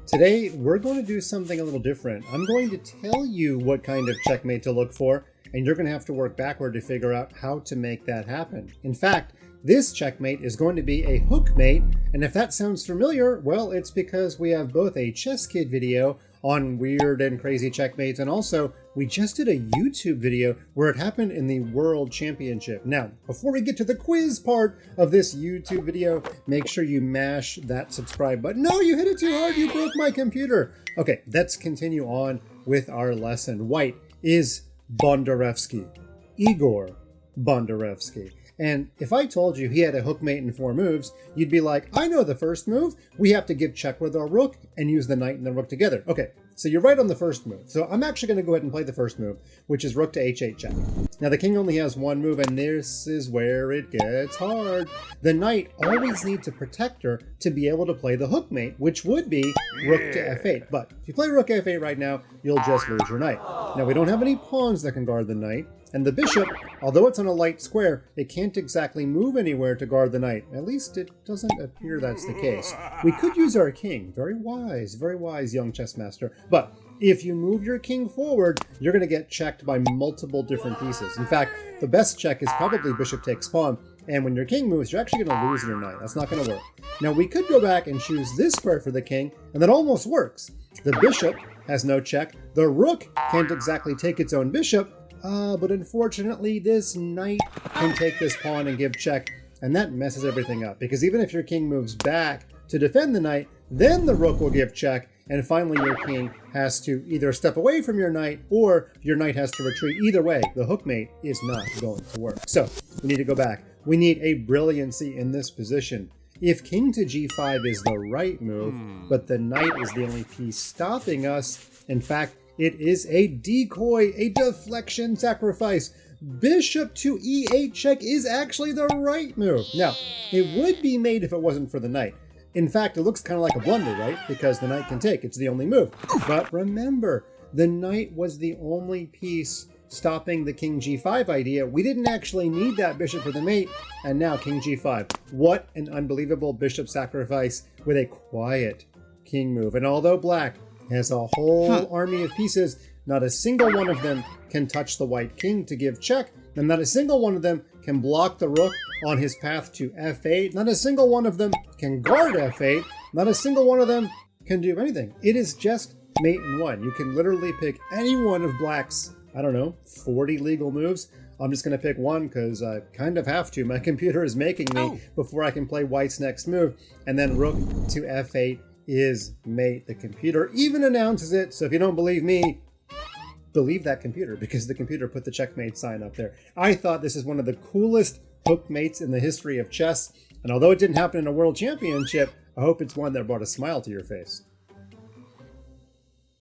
Today, we're going to do something a little different. I'm going to tell you what kind of checkmate to look for, and you're going to have to work backward to figure out how to make that happen. In fact, this checkmate is going to be a hookmate, and if that sounds familiar, well, it's because we have both a ChessKid video on weird and crazy checkmates, and also we just did a YouTube video where it happened in the World Championship. Now, before we get to the quiz part of this YouTube video, make sure you mash that subscribe button. No, you hit it too hard, you broke my computer. Okay, let's continue on with our lesson. White is Bondarevsky, Igor Bondarevsky. And if I told you he had a hookmate in 4 moves, you'd be like, I know the first move. We have to give check with our rook and use the knight and the rook together. Okay, so you're right on the first move. So I'm actually going to go ahead and play the first move, which is rook to h8 check. Now the king only has 1 move, and this is where it gets hard. The knight always needs a protector to be able to play the hookmate, which would be rook to f8. But if you play rook f8 right now, you'll just lose your knight. Now we don't have any pawns that can guard the knight. And the bishop, although it's on a light square, it can't exactly move anywhere to guard the knight. At least it doesn't appear that's the case. We could use our king. Very wise young chess master. But if you move your king forward, you're going to get checked by multiple different pieces. In fact, the best check is probably bishop takes pawn. And when your king moves, you're actually going to lose your knight. That's not going to work. Now, we could go back and choose this square for the king, and that almost works. The bishop has no check. The rook can't exactly take its own bishop. But unfortunately, this knight can take this pawn and give check, and that messes everything up. Because even if your king moves back to defend the knight, then the rook will give check, and finally your king has to either step away from your knight, or your knight has to retreat. Either way, the hookmate is not going to work. So, we need to go back. We need a brilliancy in this position. If king to g5 is the right move, but the knight is the only piece stopping us, in fact, it is a decoy, a deflection sacrifice. Bishop to e8 check is actually the right move. Now, it would be made if it wasn't for the knight. In fact, it looks kind of like a blunder, right? Because the knight can take, it's the only move. But remember, the knight was the only piece stopping the king g5 idea. We didn't actually need that bishop for the mate, and now king g5. What an unbelievable bishop sacrifice with a quiet king move. And although black has a whole army of pieces, not a single one of them can touch the white king to give check, and not a single one of them can block the rook on his path to f8. Not a single one of them can guard f8. Not a single one of them can do anything. It is just mate in 1. You can literally pick any one of black's, 40 legal moves. I'm just going to pick one because I kind of have to. My computer is making me before I can play white's next move. And then rook to f8 is mate. The computer even announces it, so if you don't believe me, believe that computer, because the computer put the checkmate sign up there. I thought this is one of the coolest hookmates in the history of chess, and although it didn't happen in a world championship, I hope it's one that brought a smile to your face.